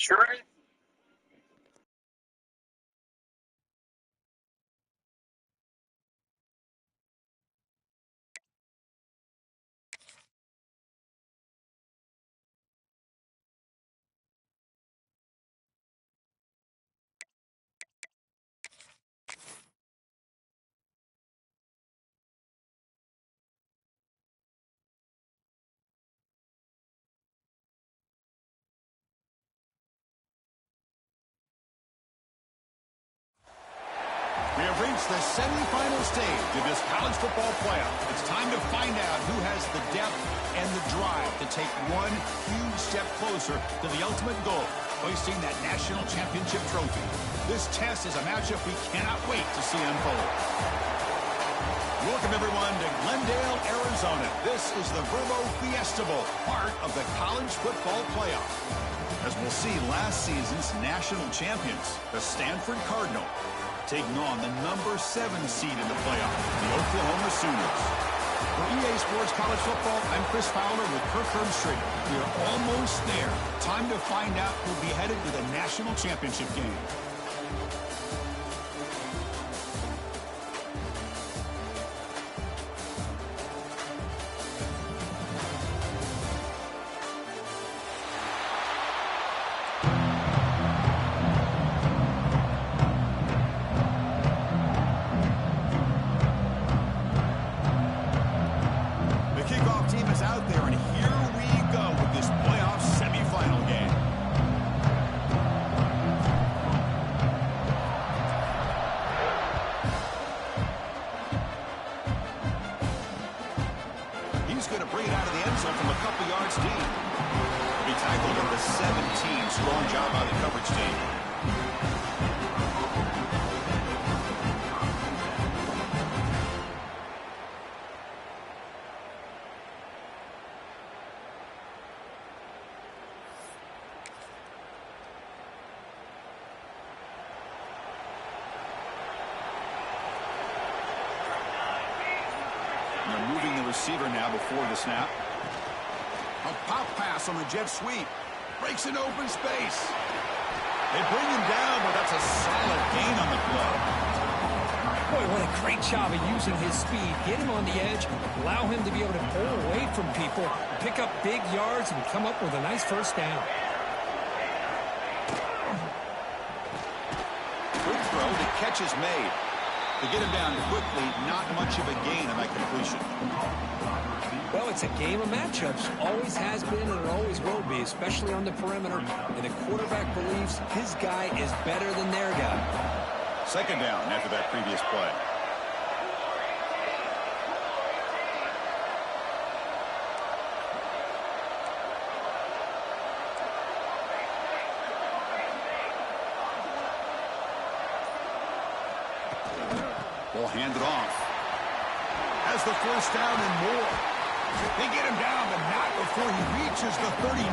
Sure. We have reached the semifinal stage of this college football playoff. It's time to find out who has the depth and the drive to take one huge step closer to the ultimate goal, hoisting that national championship trophy. This test is a matchup we cannot wait to see unfold. Welcome, everyone, to Glendale, Arizona. This is the Verbo Fiesta Bowl, part of the college football playoff. As we'll see, last season's national champions, the Stanford Cardinal, taking on the number 7 seed in the playoff, the Oklahoma Sooners. For EA Sports College Football, I'm Chris Fowler with Kirk Herbstreit. We are almost there. Time to find out who'll be headed to the national championship game. They're moving the receiver now before the snap. A pop pass on the jet sweep. Breaks an open space. They bring him down, but that's a solid gain on the play. Boy, what a great job of using his speed. Get him on the edge, allow him to be able to pull away from people, pick up big yards, and come up with a nice first down. Good throw. The catch is made. To get him down quickly, not much of a gain on that completion. Well, it's a game of matchups. Always has been and it always will be, especially on the perimeter. And the quarterback believes his guy is better than their guy. Second down after that previous play. They'll hand it off. Has the first down and more. They get him down, but not before he reaches the 39.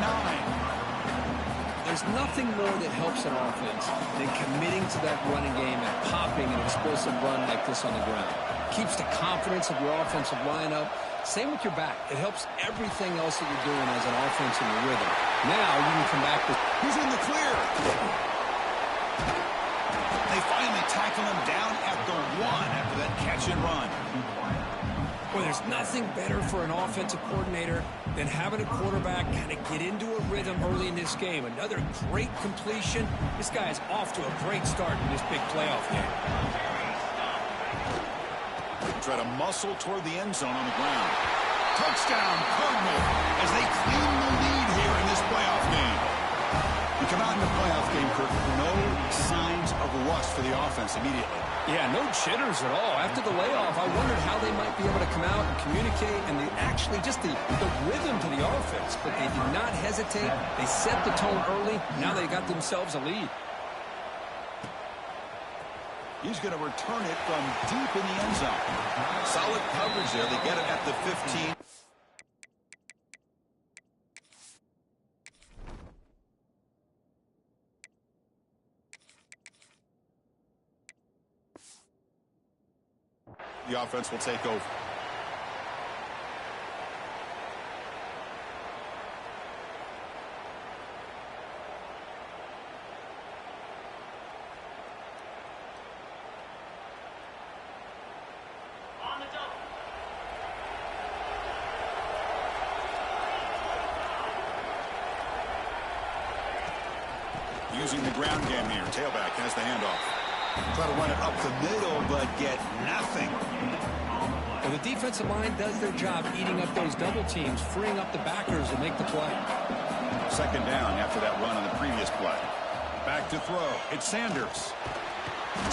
There's nothing more that helps an offense than committing to that running game and popping an explosive run like this on the ground. Keeps the confidence of your offensive lineup. Same with your back. It helps everything else that you're doing as an offense in your rhythm. Now you can come back with... He's in the clear. They finally tackle him down at the 1 after that catch and run. Well, there's nothing better for an offensive coordinator than having a quarterback kind of get into a rhythm early in this game. Another great completion. This guy is off to a great start in this big playoff game. Try to muscle toward the end zone on the ground. Touchdown, Cardinal, as they claim the lead here in this playoff game. We come out in the playoff game, Kirk, no signs of rust for the offense immediately. Yeah, no jitters at all. After the layoff, I wondered how they might be able to come out and communicate and actually just the rhythm to the offense. But they did not hesitate. They set the tone early. Now they got themselves a lead. He's going to return it from deep in the end zone. Solid coverage there. They get it at the 15. The offense will take over. using the ground game here. Tailback has the handoff. Try to run it up the middle, but get nothing. Well, the defensive line does their job eating up those double teams, freeing up the backers to make the play. Second down after that run on the previous play. Back to throw. It's Sanders.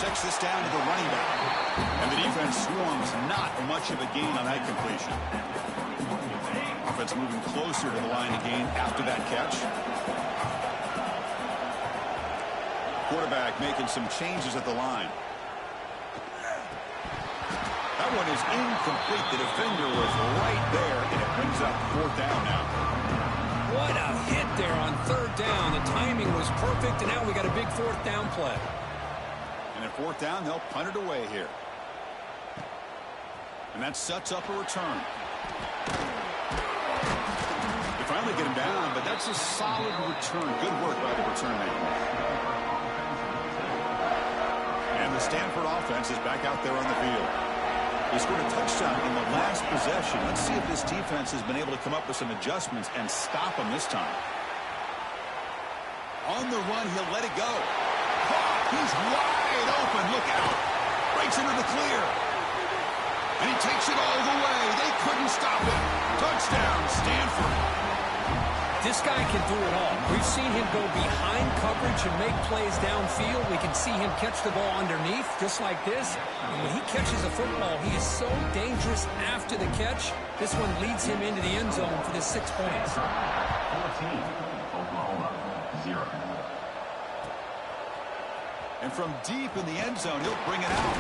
Checks this down to the running back. And the defense swarms. Not much of a gain on that completion. Offense moving closer to the line of gain after that catch. Quarterback making some changes at the line. That one is incomplete. The defender was right there, and it brings up fourth down now. What a hit there on third down. The timing was perfect, and now we got a big fourth down play. And at fourth down, they'll punt it away here. And that sets up a return. They finally get him down, but that's a solid return. Good work by the return man. And the Stanford offense is back out there on the field. They scored a touchdown in the last possession. Let's see if this defense has been able to come up with some adjustments and stop them this time. On the run, he'll let it go. He's wide open. Look out. Breaks into the clear. And he takes it all the way. They couldn't stop him. Touchdown, Stanford. This guy can do it all. We've seen him go behind coverage and make plays downfield. We can see him catch the ball underneath, just like this. And when he catches a football, he is so dangerous after the catch. This one leads him into the end zone for the 6 points. 14, Oklahoma, 0. And from deep in the end zone, he'll bring it out.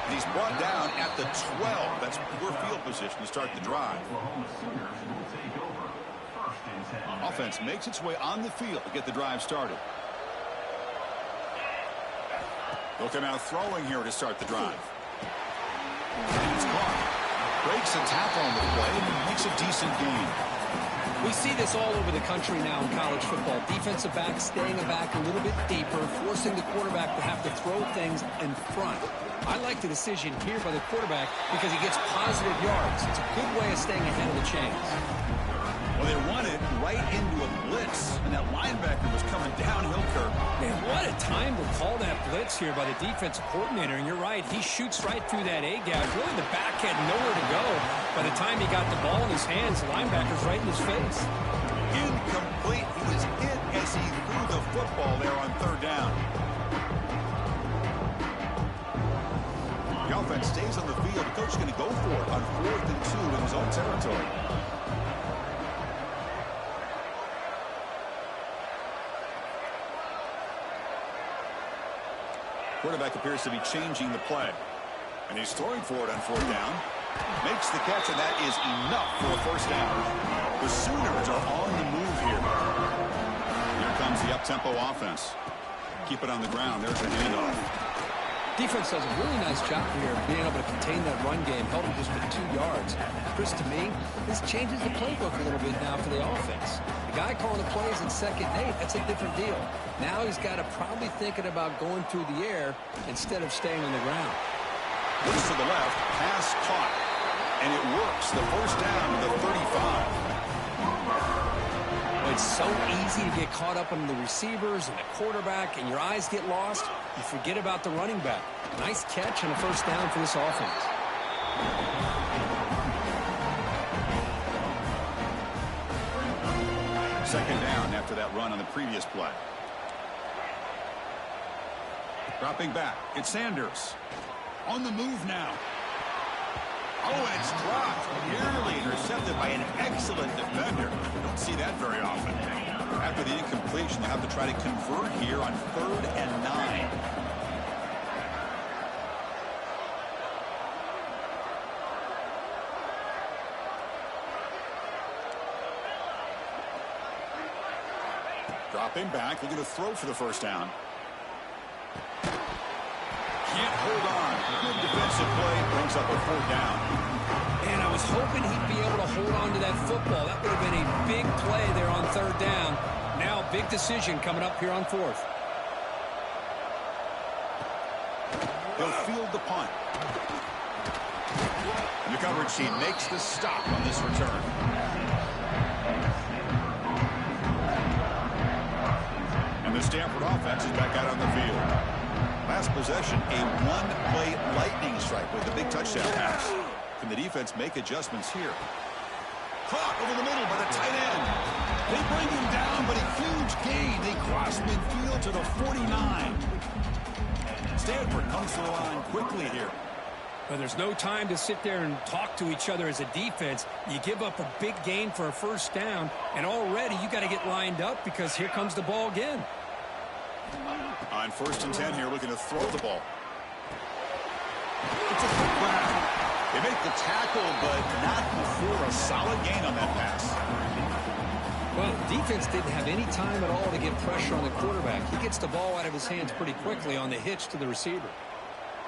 And he's brought down at the 12. That's poor field position to start the drive. Offense makes its way on the field to get the drive started. They'll come out throwing here to start the drive. And it's caught. Breaks a tackle on the play and makes a decent gain. We see this all over the country now in college football. Defensive backs staying back a little bit deeper, forcing the quarterback to have to throw things in front. I like the decision here by the quarterback because he gets positive yards. It's a good way of staying ahead of the chains. Well, they run it right into a blitz, and that linebacker was coming downhill, Kirk. Man, what a time to call that blitz here by the defensive coordinator. And you're right, he shoots right through that A-gap. Really, the back had nowhere to go. By the time he got the ball in his hands, the linebacker's right in his face. Incomplete. He was hit as he threw the football there on third down. The offense stays on the field. The coach is going to go for it on 4th and 2 in his own territory. Quarterback appears to be changing the play. And he's throwing for it on fourth down. Makes the catch, and that is enough for a first down. The Sooners are on the move here. Here comes the up-tempo offense. Keep it on the ground. There's a handoff. Defense does a really nice job here of being able to contain that run game, held him just with 2 yards. Chris, to me, this changes the playbook a little bit now for the offense. The guy calling the plays in 2nd and 8, that's a different deal. Now he's got to probably thinking about going through the air instead of staying on the ground. Looks to the left, pass caught. And it works. The first down to the 35. It's so easy to get caught up on the receivers and the quarterback, and your eyes get lost. You forget about the running back. Nice catch and a first down for this offense. Second down after that run on the previous play. Dropping back, it's Sanders. On the move now. Oh, and it's dropped. Nearly intercepted by an excellent defender. Don't see that very often. After the incompletion, they'll have to try to convert here on 3rd and 9. Dropping back, looking to throw for the first down. Can't hold on. Good defensive play, brings up a 4th down. And I was hoping he'd be able to hold on to that football. That would have been a big play there on 3rd down. Now, big decision coming up here on 4th. They'll field the punt. The coverage team makes the stop on this return. And the Stanford offense is back out on the field. Last possession, a one-play lightning strike with a big touchdown pass. Can the defense make adjustments here? Caught over the middle by the tight end. They bring him down, but a huge gain. They cross midfield to the 49. Stanford comes to the line quickly here. But there's no time to sit there and talk to each other as a defense. You give up a big gain for a first down, and already you got to get lined up because here comes the ball again. On 1st and 10 here, looking to throw the ball. It's a quick grab. They make the tackle, but not before a solid gain on that pass. Well, the defense didn't have any time at all to get pressure on the quarterback. He gets the ball out of his hands pretty quickly on the hitch to the receiver.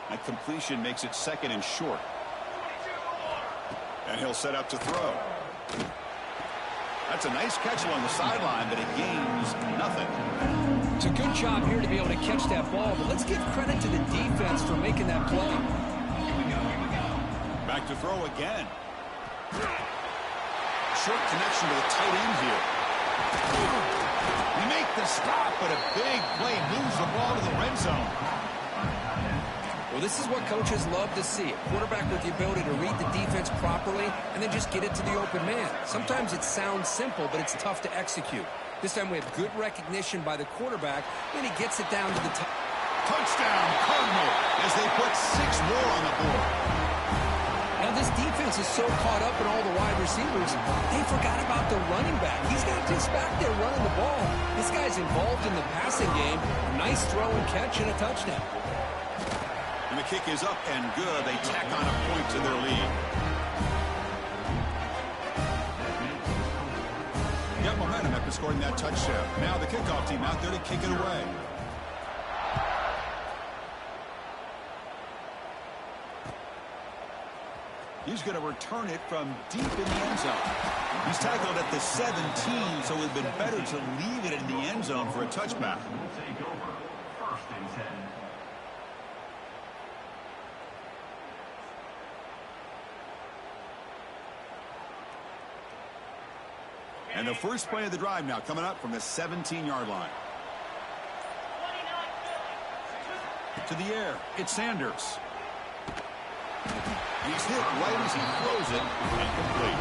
That completion makes it 2nd and short. And he'll set up to throw. That's a nice catch along the sideline, but it gains nothing. It's a good job here to be able to catch that ball, but let's give credit to the defense for making that play. Back to throw again. Short connection to the tight end here. They make the stop, but a big play moves the ball to the red zone. Well, this is what coaches love to see. A quarterback with the ability to read the defense properly and then just get it to the open man. Sometimes it sounds simple, but it's tough to execute. This time we have good recognition by the quarterback, and he gets it down to the top. Touchdown, Cardinal, as they put 6 more on the board. Now, this defense is so caught up in all the wide receivers, they forgot about the running back. He's not just back there running the ball. This guy's involved in the passing game. Nice throw and catch and a touchdown. And the kick is up and good. They tack on a point to their lead. Got momentum after scoring that touchdown. Now the kickoff team out there to kick it away. He's going to return it from deep in the end zone. He's tackled at the 17, so it would have been better to leave it in the end zone for a touchback. And the first play of the drive now coming up from the 17-yard line. To the air, it's Sanders. He's hit right as he throws it, incomplete.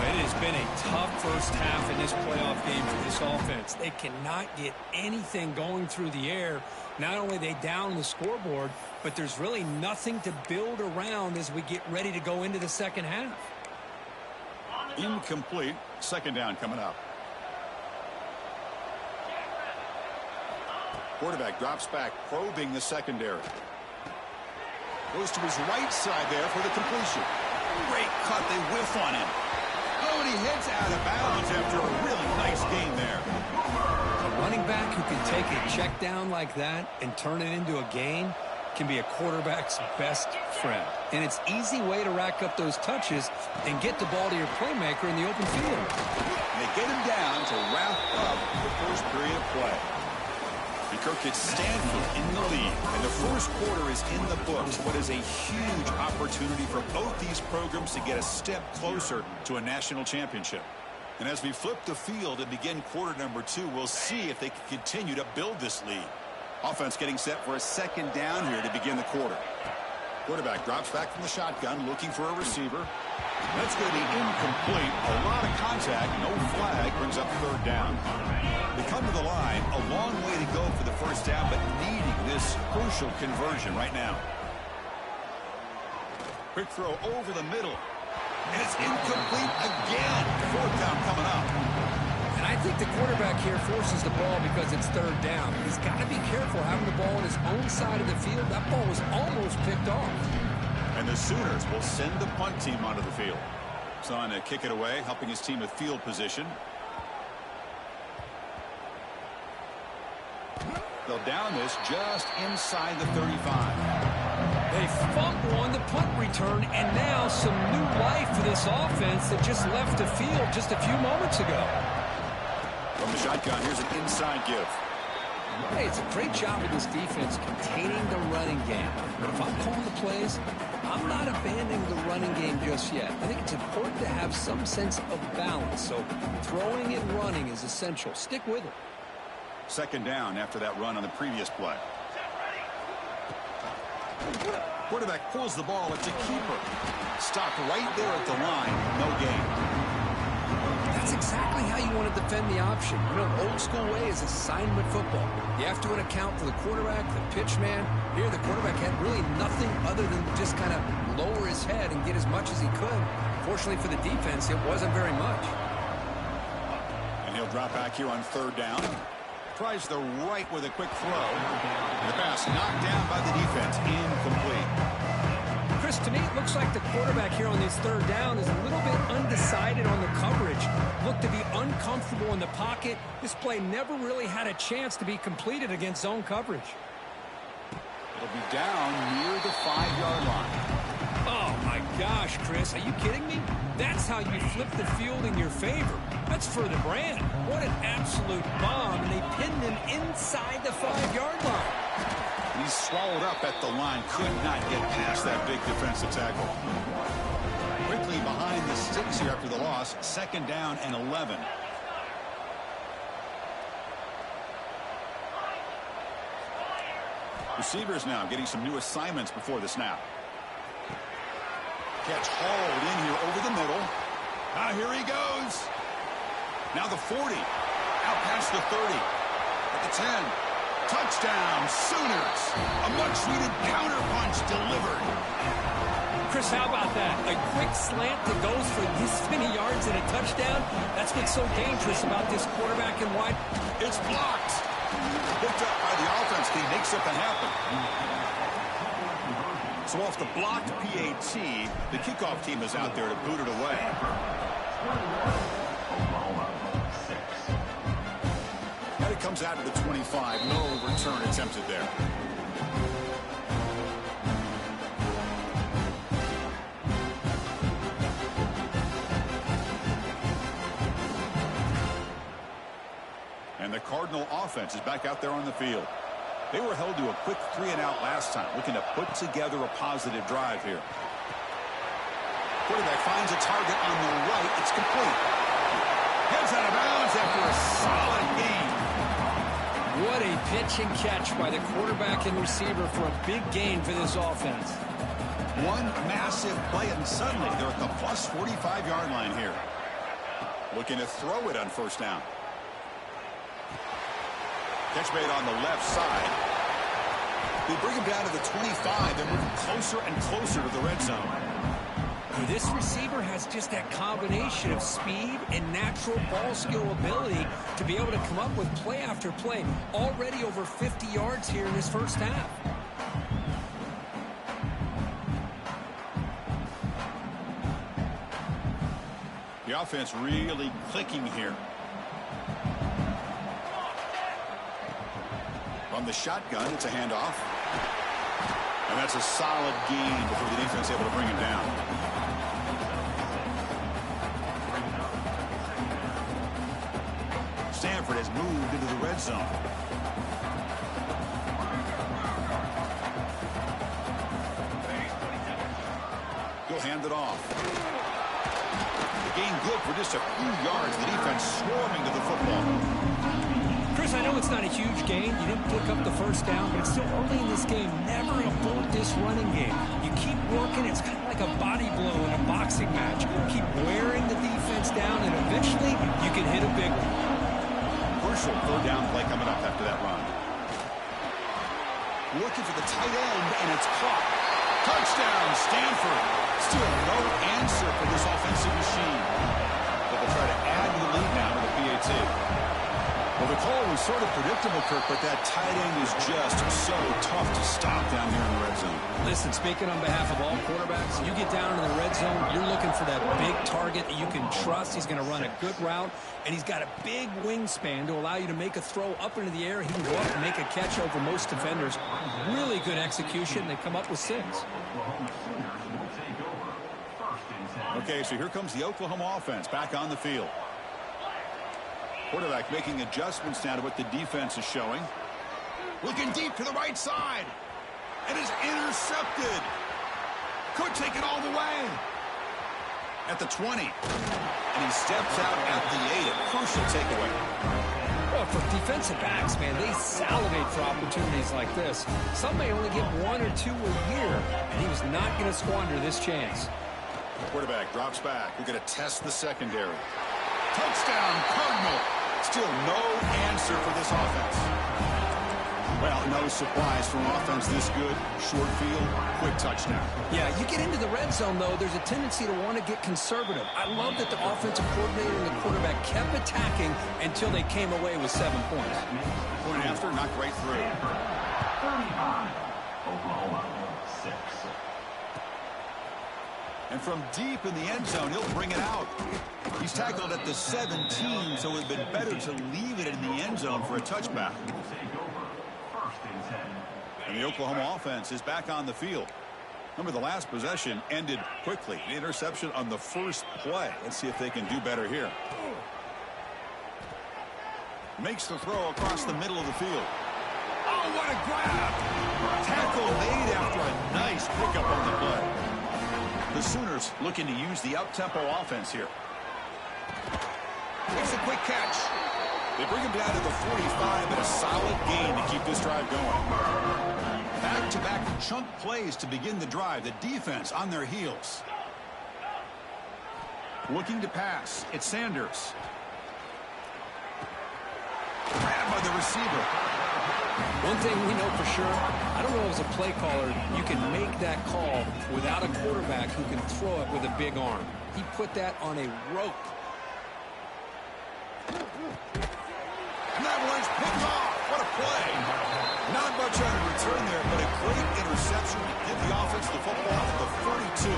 It has been a tough first half in this playoff game for this offense. They cannot get anything going through the air. Not only are they down the scoreboard, but there's really nothing to build around as we get ready to go into the second half. Incomplete. 2nd down coming up. Quarterback drops back, probing the secondary. Goes to his right side there for the completion. Great cut. They whiff on him. Oh, and he heads out of bounds after a really nice game there. A running back who can take a check down like that and turn it into a gain can be a quarterback's best friend. And it's an easy way to rack up those touches and get the ball to your playmaker in the open field. They get him down to wrap up the first period of play. And Kirk gets Stanford in the lead. And the first quarter is in the books. What is a huge opportunity for both these programs to get a step closer to a national championship. And as we flip the field and begin quarter number 2, we'll see if they can continue to build this lead. Offense getting set for a 2nd down here to begin the quarter. Quarterback drops back from the shotgun, looking for a receiver. That's going to be incomplete. A lot of contact, no flag, brings up 3rd down. They come to the line, a long way to go for the first down, but needing this crucial conversion right now. Quick throw over the middle. And it's incomplete again. 4th down coming up. And I think the quarterback here forces the ball because it's 3rd down. He's got to be careful having the ball on his own side of the field. That ball was almost picked off. And the Sooners will send the punt team onto the field. So on to kick it away, helping his team with field position. They'll down this just inside the 35. They fumble on the punt return, and now some new life for this offense that just left the field just a few moments ago. From the shotgun, here's an inside give. Hey, it's a great job of this defense containing the running game. But if I'm calling the plays, I'm not abandoning the running game just yet. I think it's important to have some sense of balance. So throwing and running is essential. Stick with it. Second down after that run on the previous play. Quarterback pulls the ball. It's a keeper. Stopped right there at the line. No gain. That's exactly how you want to defend the option. You know, old school way is assignment football. You have to account for the quarterback, the pitch man. Here, the quarterback had really nothing other than just kind of lower his head and get as much as he could. Fortunately for the defense, it wasn't very much. And he'll drop back here on third down. Tries the right with a quick throw. The pass knocked down by the defense. Incomplete. Chris, to me, it looks like the quarterback here on this third down is a little bit undecided on the coverage. Looked to be uncomfortable in the pocket. This play never really had a chance to be completed against zone coverage. It'll be down near the 5-yard line. Oh, my gosh, Chris. Are you kidding me? That's how you flip the field in your favor. That's for the brand. What an absolute bomb. And they pinned him inside the 5-yard line. He's swallowed up at the line. Could not get past that big defensive tackle. Quickly behind the sticks here after the loss. Second down and 11. Receivers now getting some new assignments before the snap. Catch hauled in here over the middle. Here he goes. Now the 40. Out past the 30. At the 10. Touchdown, Sooners. A much-needed counterpunch delivered. Chris, how about that? A quick slant that goes for this many yards and a touchdown. That's what's so dangerous about this quarterback and wide. It's blocked. Picked up by the offense. Can he make something happen? So off the blocked PAT, the kickoff team is out there to boot it away. And it comes out to the 25. No return attempted there. And the Cardinal offense is back out there on the field. They were held to a quick 3-and-out last time, looking to put together a positive drive here. Quarterback finds a target on the right. It's complete. Heads out of bounds after a solid gain. What a pitch and catch by the quarterback and receiver for a big gain for this offense. One massive play, and suddenly they're at the plus 45-yard line here. Looking to throw it on first down. Catch made on the left side. They bring him down to the 25. They're moving closer and closer to the red zone. This receiver has just that combination of speed and natural ball skill ability to be able to come up with play after play. Already over 50 yards here in this first half. The offense really clicking here. From the shotgun, it's a handoff. And that's a solid gain before the defense able to bring him down. Stanford has moved into the red zone. He'll hand it off. The gain good for just a few yards. The defense swarming to the football. Chris, I know it's not a huge gain. You didn't pick up the first down, but it's still early in this game. Never abort this running game. You keep working. It's kind of like a body blow in a boxing match. Keep wearing the defense down, and eventually you can hit a big one. Crucial third down play coming up after that run. Looking for the tight end, and it's caught. Touchdown, Stanford. Still no answer for this offensive machine. But they'll try to add to the lead now with the PAT. Well, the call was sort of predictable, Kirk, but that tight end is just so tough to stop down here in the red zone. Listen, speaking on behalf of all quarterbacks, you get down in the red zone, you're looking for that big target that you can trust. He's going to run a good route, and he's got a big wingspan to allow you to make a throw up into the air. He can go up and make a catch over most defenders. Really good execution. They come up with 6. Okay, so here comes the Oklahoma offense back on the field. Quarterback making adjustments now to what the defense is showing. Looking deep to the right side. And is intercepted. Could take it all the way. At the 20. And he steps out at the 8. A crucial takeaway. Well, for Defensive backs, man, they salivate for opportunities like this. Some may only get 1 or 2 a year, and he was not going to squander this chance. Quarterback drops back. We're going to test the secondary. Touchdown, Cardinal. Still no answer for this offense. Well, no surprise from offense this good. Short field, quick touchdown. Yeah, you get into the red zone, though, there's a tendency to want to get conservative. I love that the offensive coordinator and the quarterback kept attacking until they came away with 7 points. Point after, not right through. Oklahoma 6. And from deep in the end zone, he'll bring it out. He's tackled at the 17, so it would have been better to leave it in the end zone for a touchback. And the Oklahoma offense is back on the field. Remember, the last possession ended quickly. The interception on the first play. Let's see if they can do better here. Makes the throw across the middle of the field. Oh, what a grab! Tackle made after a nice pickup on the play. The Sooners looking to use the up-tempo offense here. Makes a quick catch. They bring him down to the 45, and a solid gain to keep this drive going. Back-to-back chunk plays to begin the drive. The defense on their heels. Looking to pass. It's Sanders. Grabbed by the receiver. One thing we know for sure, I don't know as a play caller, you can make that call without a quarterback who can throw it with a big arm. He put that on a rope. And that one's picked off. What a play. Not much on the return there, but a great interception to give the offense the football at the 42.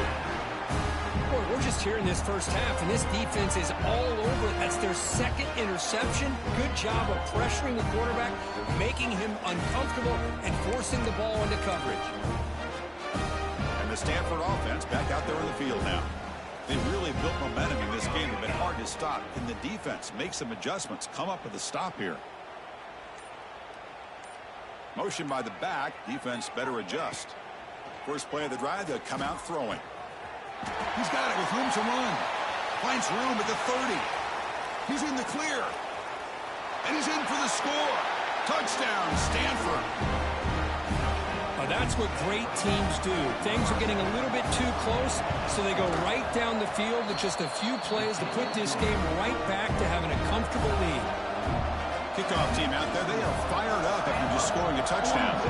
Boy, we're just here in this first half, and this defense is all over it. That's their second interception. Good job of pressuring the quarterback, making him uncomfortable, and forcing the ball into coverage. And the Stanford offense back out there in the field now. They've really built momentum in this game. It's been hard to stop. And the defense makes some adjustments, come up with a stop here. Motion by the back. Defense better adjust. First play of the drive, they'll come out throwing. He's got it with room to run. Finds room at the 30. He's in the clear. And he's in for the score. Touchdown, Stanford. That's what great teams do. Things are getting a little bit too close, so they go right down the field with just a few plays to put this game right back to having a comfortable lead. Kickoff team out there, they are fired up after just scoring a touchdown.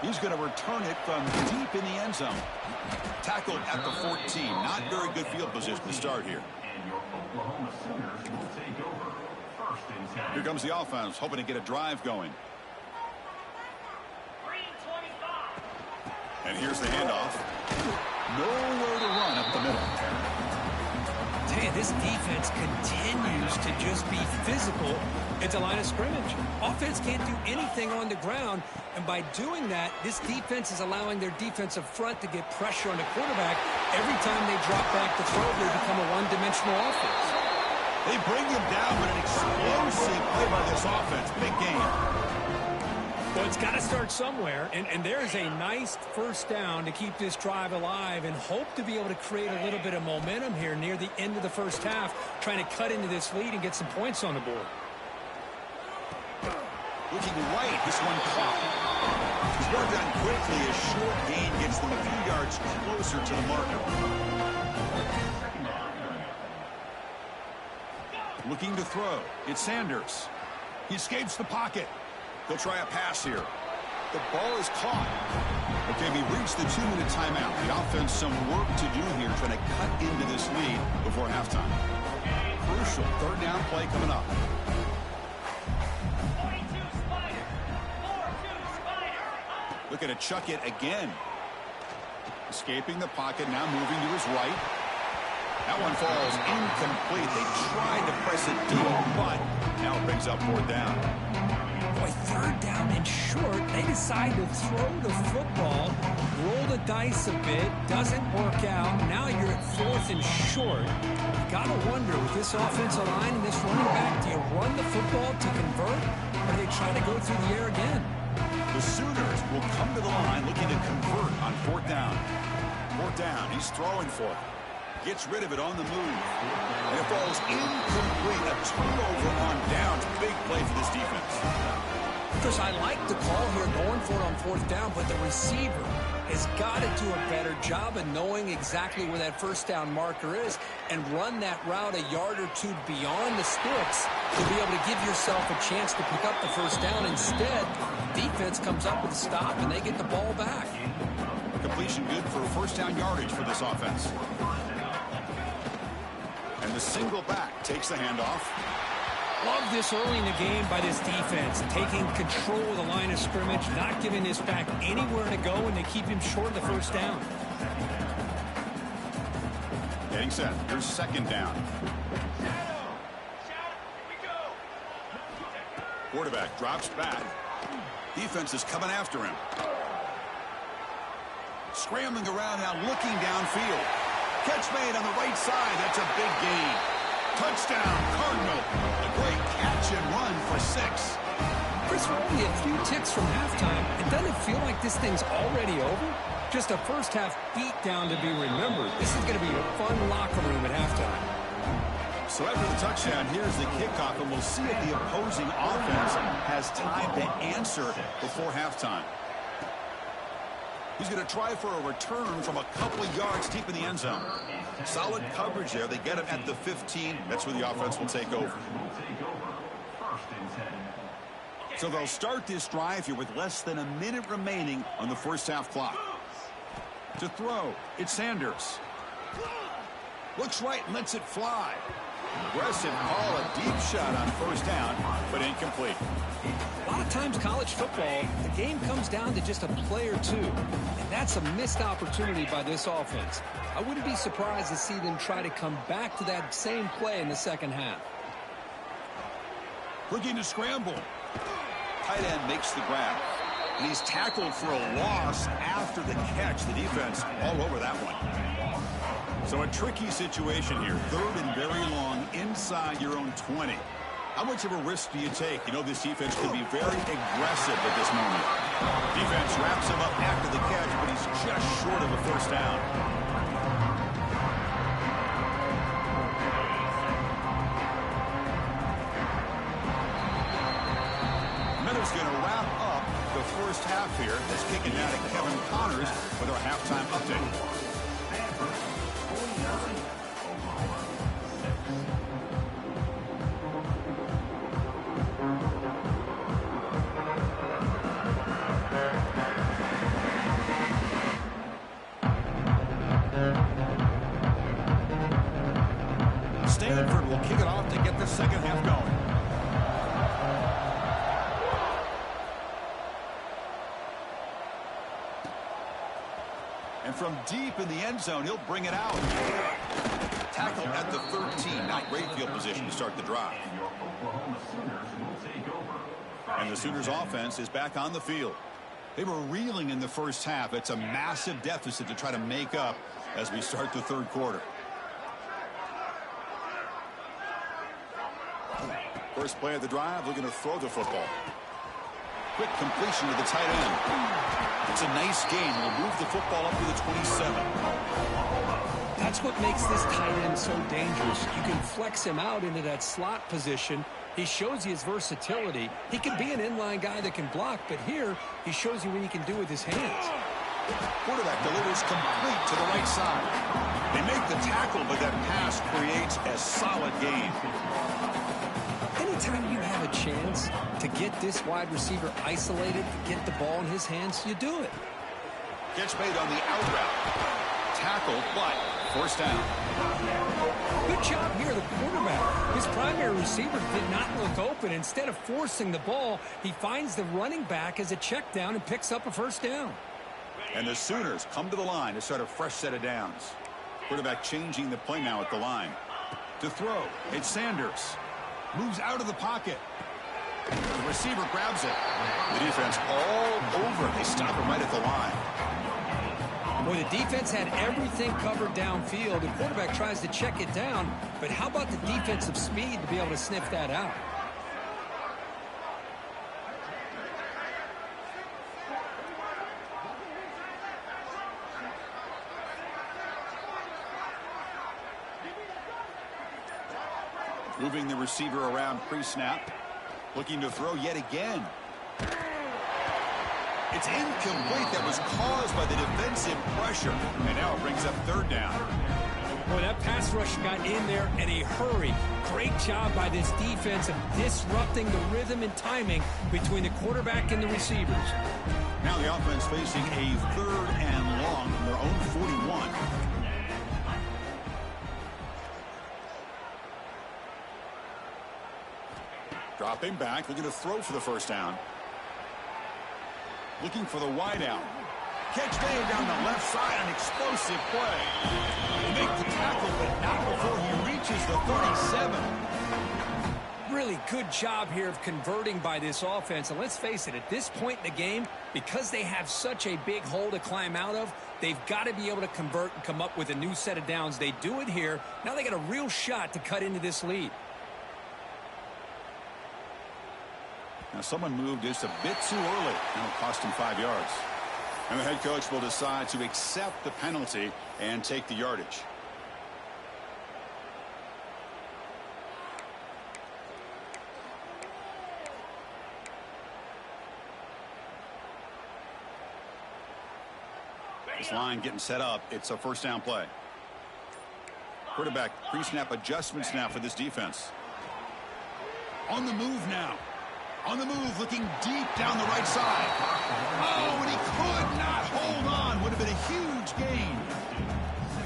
He's going to return it from deep in the end zone. Tackled at the 14. Not very good field position to start here. Here comes the offense, hoping to get a drive going. And here's the handoff. Nowhere to run up the middle. Hey, this defense continues to just be physical at the line of scrimmage. Offense can't do anything on the ground, and by doing that, this defense is allowing their defensive front to get pressure on the quarterback. Every time they drop back to throw, they become a one-dimensional offense. They bring him down, but an explosive play by this offense. Big game. Well, it's got to start somewhere, and there's a nice first down to keep this drive alive and hope to be able to create a little bit of momentum here near the end of the first half, trying to cut into this lead and get some points on the board. Looking right, this one caught. He's brought down quickly. A short gain gets them a few yards closer to the marker. Looking to throw. It's Sanders. He escapes the pocket. He'll try a pass here. The ball is caught. Okay, we reached the 2-minute timeout. The offense some work to do here, trying to cut into this lead before halftime. Crucial third down play coming up. Looking to chuck it again. Escaping the pocket, now moving to his right. That one falls incomplete. They tried to press it deep, but now it brings up fourth down. Boy, third down and short. They decide to throw the football, roll the dice a bit, doesn't work out. Now you're at fourth and short. You got to wonder, with this offensive line and this running back, do you run the football to convert, or do they try to go through the air again? The Sooners will come to the line looking to convert on fourth down. Fourth down, he's throwing for it. Gets rid of it on the move. And it falls incomplete. A turnover on downs. Big play for this defense. Chris, I like the call here going for it on fourth down, but the receiver has got to do a better job of knowing exactly where that first down marker is and run that route a yard or two beyond the sticks to be able to give yourself a chance to pick up the first down. Instead, defense comes up with a stop, and they get the ball back. Completion good for first down yardage for this offense. And the single back takes the handoff. Love this early in the game by this defense, taking control of the line of scrimmage, not giving this back anywhere to go, and they keep him short of the first down. Getting set. Here's second down. Quarterback drops back. Defense is coming after him. Scrambling around now, looking downfield. Catch made on the right side. That's a big gain. Touchdown, Cardinal. A great catch and run for 6. Chris, we're only a few ticks from halftime. And doesn't it feel like this thing's already over? Just a first-half beatdown to be remembered. This is going to be a fun locker room at halftime. So after the touchdown, here's the kickoff, and we'll see if the opposing offense has time to answer before halftime. He's going to try for a return from a couple of yards deep in the end zone. Solid coverage there. They get him at the 15. That's where the offense will take over. So they'll start this drive here with less than a minute remaining on the first half clock. To throw, it's Sanders. Looks right and lets it fly. Aggressive call, a deep shot on first down, but incomplete. A lot of times college football, the game comes down to just a play or two. And that's a missed opportunity by this offense. I wouldn't be surprised to see them try to come back to that same play in the second half. Looking to scramble. Tight end makes the grab. And he's tackled for a loss after the catch. The defense all over that one. So a tricky situation here. Third and very long inside your own 20. How much of a risk do you take? You know this defense can be very aggressive at this moment. Defense wraps him up after the catch, but he's just short of a first down. Miller's going to wrap up the first half here. That's kicking down to Kevin Connors with our halftime update. Stanford will kick it off to get the second half going. And from deep in the end zone, he'll bring it out. Tackle at the 13. Not great field position to start the drive. And the Sooners offense is back on the field. They were reeling in the first half. It's a massive deficit to try to make up as we start the third quarter. First play of the drive, looking to throw the football. Quick completion to the tight end. It's a nice gain. He'll move the football up to the 27. That's what makes this tight end so dangerous. You can flex him out into that slot position. He shows you his versatility. He can be an inline guy that can block, but here he shows you what he can do with his hands. Quarterback delivers complete to the right side. They make the tackle, but that pass creates a solid gain. Anytime you have a chance to get this wide receiver isolated, get the ball in his hands, you do it. Catch made on the out route. Tackle, but first down. Good job here, the quarterback. His primary receiver did not look open. Instead of forcing the ball, he finds the running back as a check down and picks up a first down. And the Sooners come to the line to start a fresh set of downs. Quarterback changing the play now at the line. To throw, it's Sanders. Moves out of the pocket. The receiver grabs it. The defense all over. They stop him right at the line. Boy, the defense had everything covered downfield. The quarterback tries to check it down, but how about the defensive speed to be able to sniff that out? Moving the receiver around pre-snap. Looking to throw yet again. It's incomplete. That was caused by the defensive pressure. And now it brings up third down. Boy, that pass rush got in there in a hurry. Great job by this defense of disrupting the rhythm and timing between the quarterback and the receivers. Now the offense facing a third and long from their own 41. Dropping back, looking to throw for the first down. Looking for the wide out. Catch made down the left side, an explosive play. They make the tackle, but not before he reaches the 37. Really good job here of converting by this offense. And let's face it, at this point in the game, because they have such a big hole to climb out of, they've got to be able to convert and come up with a new set of downs. They do it here. Now they got a real shot to cut into this lead. Now someone moved just a bit too early. That'll cost him 5 yards. And the head coach will decide to accept the penalty and take the yardage. This line getting set up. It's a first down play. Quarterback pre-snap adjustments now for this defense. On the move now. On the move, looking deep down the right side. Oh, and he could not hold on. Would have been a huge gain.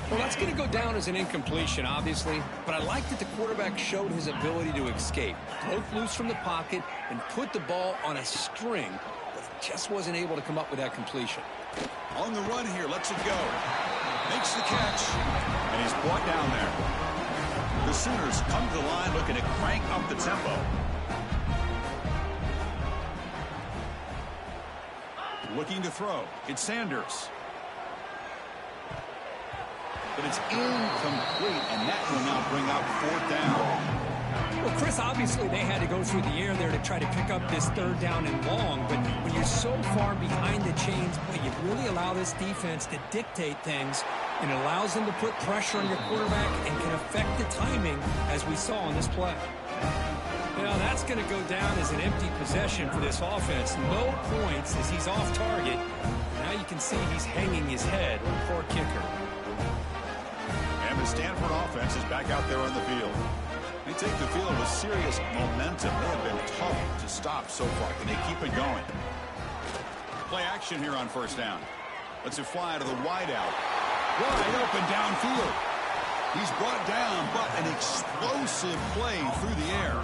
Well, that's going to go down as an incompletion, obviously. But I like that the quarterback showed his ability to escape. Broke loose from the pocket and put the ball on a string. But just wasn't able to come up with that completion. On the run here, lets it go. Makes the catch. And he's brought down there. The Sooners come to the line looking to crank up the tempo. Looking to throw. It's Sanders. But it's incomplete, and that will now bring up fourth down. Well, Chris, obviously they had to go through the air there to try to pick up this third down and long, but when you're so far behind the chains, boy, you really allow this defense to dictate things, and it allows them to put pressure on your quarterback and can affect the timing, as we saw on this play. Now that's going to go down as an empty possession for this offense. No points as he's off target. Now you can see he's hanging his head. Poor kicker. And the Stanford offense is back out there on the field. They take the field with serious momentum. They have been tough to stop so far. Can they keep it going? Play action here on first down. Lets it fly to the wide out. Wide open downfield. He's brought down, but an explosive play through the air.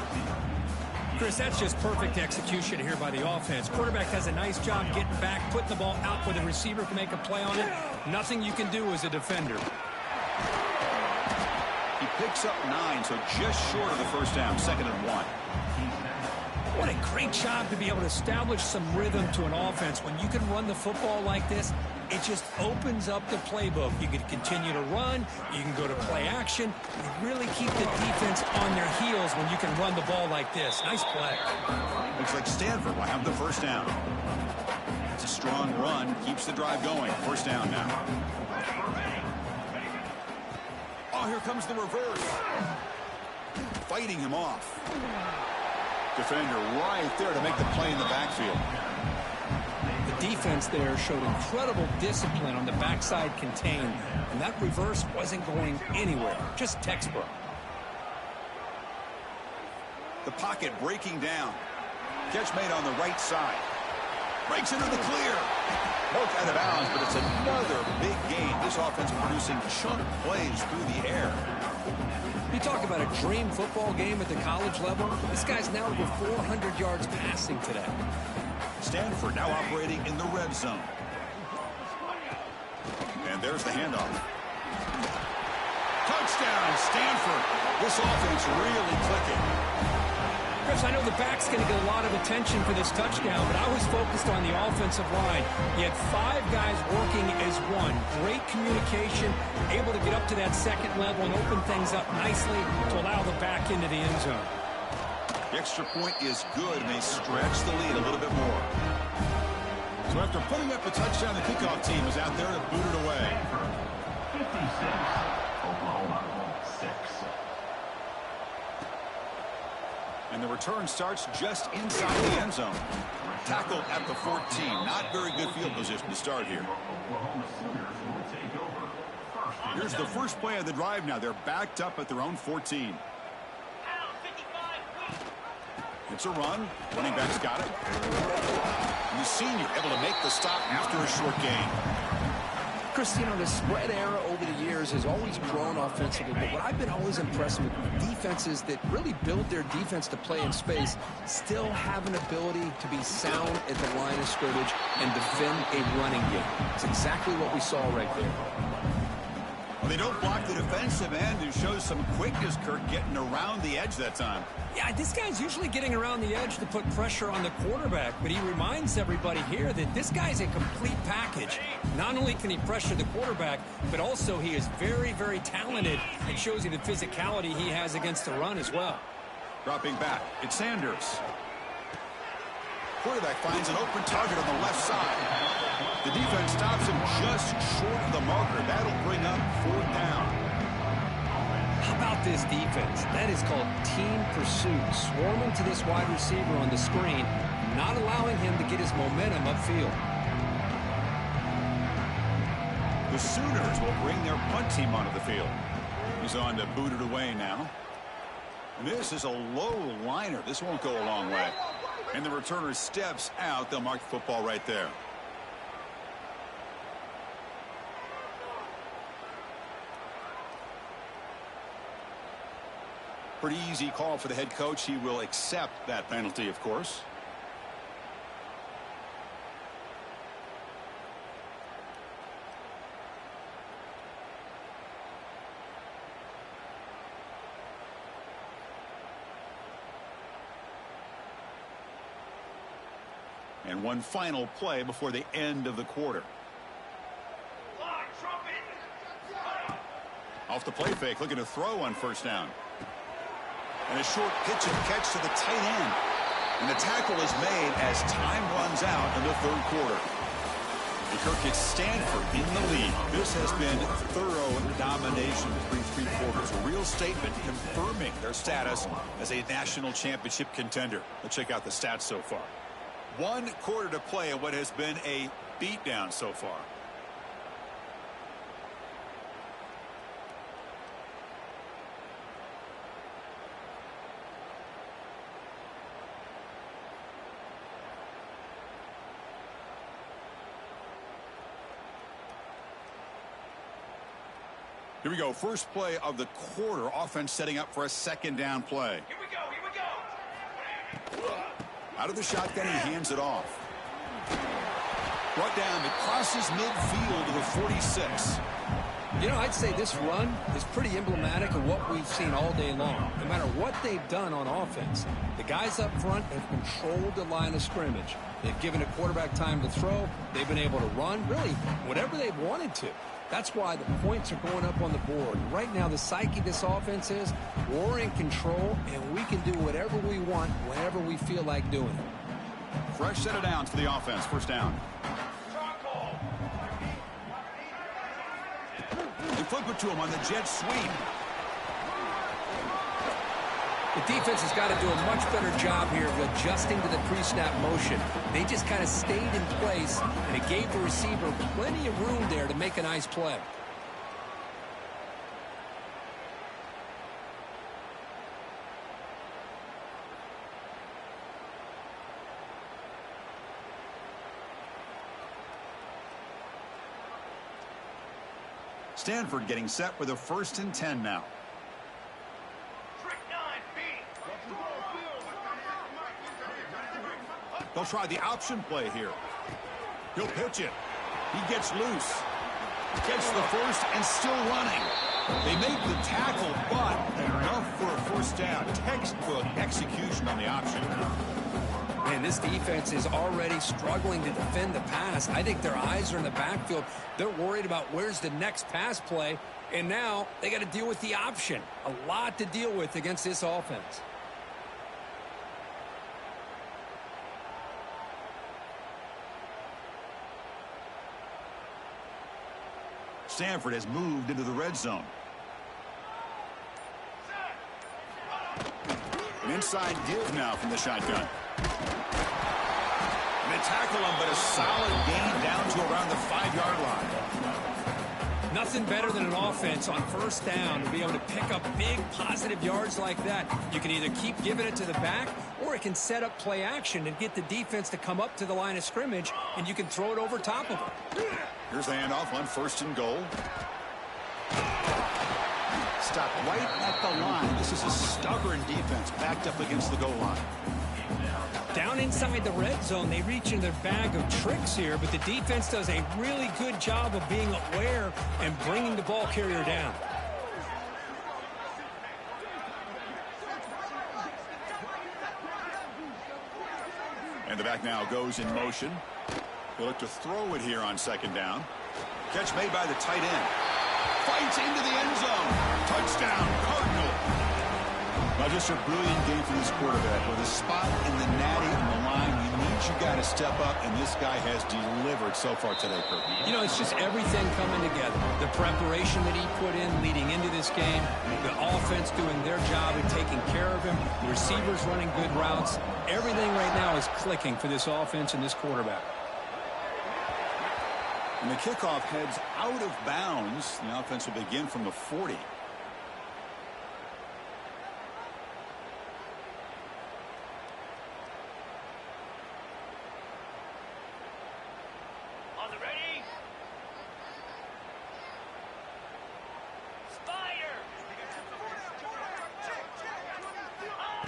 Chris, that's just perfect execution here by the offense. Quarterback does a nice job getting back, putting the ball out where the receiver can make a play on it. Nothing you can do as a defender. He picks up 9, so just short of the first down, 2nd and 1. What a great job to be able to establish some rhythm to an offense. When you can run the football like this, it just opens up the playbook. You can continue to run. You can go to play action. You really keep the defense on their heels when you can run the ball like this. Nice play. Looks like Stanford will have the first down. It's a strong run. Keeps the drive going. First down now. Oh, here comes the reverse. Fighting him off. Defender right there to make the play in the backfield. The defense there showed incredible discipline on the backside contain, and that reverse wasn't going anywhere. Just textbook. The pocket breaking down. Catch made on the right side. Breaks into the clear. Poked out of bounds, but it's another big gain. This offense producing chunk plays through the air. You talk about a dream football game at the college level. This guy's now over 400 yards passing today. Stanford now operating in the red zone. And there's the handoff. Touchdown, Stanford. This offense really clicking. Chris, I know the back's going to get a lot of attention for this touchdown, but I was focused on the offensive line. You had 5 guys working as one. Great communication, able to get up to that second level and open things up nicely to allow the back into the end zone. The extra point is good, and they stretch the lead a little bit more. So after putting up a touchdown, the kickoff team is out there to boot it away. 56, Oklahoma 6. And the return starts just inside the end zone. Tackle at the 14. Not very good field position to start here. Here's the first play of the drive now. They're backed up at their own 14. It's a run. Running back's got it. And the senior able to make the stop after a short gain. Chris, you know, the spread era over the years has always grown offensively, but what I've been always impressed with defenses that really build their defense to play in space still have an ability to be sound at the line of scrimmage and defend a running game. It's exactly what we saw right there. Well, they don't block the defensive end, who shows some quickness, Kirk, getting around the edge that time. Yeah, this guy's usually getting around the edge to put pressure on the quarterback, but he reminds everybody here that this guy's a complete package. Not only can he pressure the quarterback, but also he is very, very talented and shows you the physicality he has against the run as well. Dropping back, it's Sanders. Quarterback finds an open target on the left side. The defense stops him just short of the marker. That'll bring up 4th down. How about this defense? That is called team pursuit. Swarming to this wide receiver on the screen, not allowing him to get his momentum upfield. The Sooners will bring their punt team onto the field. He's on to boot it away now. And this is a low liner. This won't go a long way. And the returner steps out. They'll mark the football right there. Pretty easy call for the head coach. He will accept that penalty, of course. And one final play before the end of the quarter. Off the play fake, looking to throw on 1st down. And a short pitch and catch to the tight end. And the tackle is made as time runs out in the 3rd quarter. The Kirk gets Stanford in the lead. This has been thorough domination through 3 quarters. A real statement confirming their status as a national championship contender. Let's check out the stats so far. 1 quarter to play in what has been a beatdown so far. Here we go. First play of the quarter. Offense setting up for a 2nd down play. Here we go. Out of the shotgun, he hands it off. Brought down. It crosses midfield to the 46. You know, I'd say this run is pretty emblematic of what we've seen all day long. No matter what they've done on offense, the guys up front have controlled the line of scrimmage. They've given a quarterback time to throw. They've been able to run, really, whatever they've wanted to. That's why the points are going up on the board. Right now, the psyche of this offense is we're in control, and we can do whatever we want whenever we feel like doing it. Fresh set of downs for the offense. 1st down. They flip it to him on the jet sweep. The defense has got to do a much better job here of adjusting to the pre-snap motion. They just kind of stayed in place, and it gave the receiver plenty of room there to make a nice play. Stanford getting set with a 1st and 10 now. They'll try the option play here. He'll pitch it. He gets loose. Gets the 1st and still running. They make the tackle, but enough for a 1st down. Textbook execution on the option. Man, this defense is already struggling to defend the pass. I think their eyes are in the backfield. They're worried about where's the next pass play, and now they got to deal with the option. A lot to deal with against this offense. Stanford has moved into the red zone. An inside give now from the shotgun. And they tackle him, but a solid gain down to around the 5-yard line. Nothing better than an offense on first down to be able to pick up big positive yards like that. You can either keep giving it to the back, or it can set up play action and get the defense to come up to the line of scrimmage, and you can throw it over top of them. Here's the handoff on 1st and goal. Stopped right at the line. This is a stubborn defense backed up against the goal line. Down inside the red zone, they reach in their bag of tricks here, but the defense does a really good job of being aware and bringing the ball carrier down. And the back now goes in motion. They look to throw it here on 2nd down. Catch made by the tight end. Fights into the end zone. Touchdown, Cardinal. Now just a brilliant game for this quarterback. With a spot in the natty on the line, you got to step up, and this guy has delivered so far today, Kirk. You know, it's just everything coming together. The preparation that he put in leading into this game, the offense doing their job and taking care of him, the receivers running good routes. Everything right now is clicking for this offense and this quarterback. And the kickoff heads out of bounds. The offense will begin from the 40. On the ready? Fire!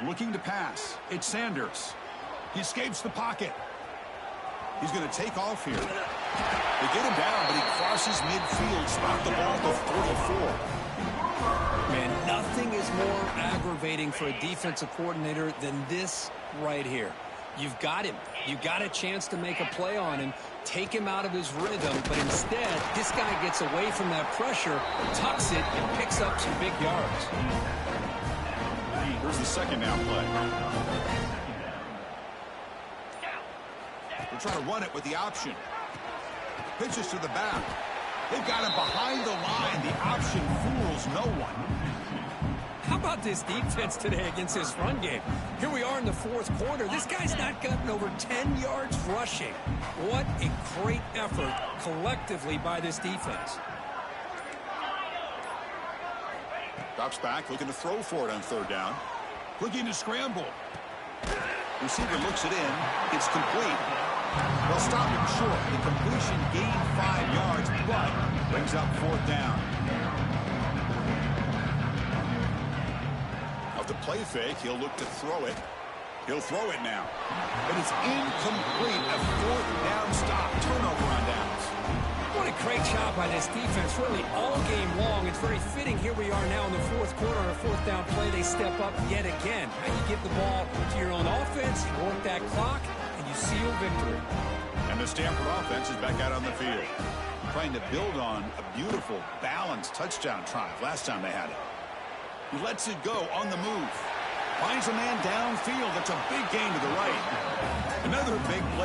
Looking to pass. It's Sanders. He escapes the pocket. He's going to take off here. They get him down, but he crosses midfield, spot the ball to 44. Man, nothing is more aggravating for a defensive coordinator than this right here. You've got him. You've got a chance to make a play on him, take him out of his rhythm, but instead, this guy gets away from that pressure, tucks it, and picks up some big yards. Here's the 2nd down play. They're trying to run it with the option. Pitches to the back. They've got him behind the line. The option fools no one. How about this defense today against this run game? Here we are in the 4th quarter. This guy's not gotten over 10 yards rushing. What a great effort collectively by this defense. Drops back, looking to throw for it on 3rd down. Looking to scramble. Receiver looks it in. It's complete. They'll stop him short. The completion gained 5 yards, but brings up 4th down. Of the play fake, he'll look to throw it. He'll throw it now. But it's incomplete. A 4th down stop. Turnover on downs. What a great job by this defense, really all game long. It's very fitting. Here we are now in the 4th quarter on a 4th down play. They step up yet again. Now you give the ball to your own offense, you work that clock, and you seal victory. And the Stanford offense is back out on the field, trying to build on a beautiful, balanced touchdown drive last time they had it. He lets it go on the move. Finds a man downfield. That's a big gain to the right. Another big play.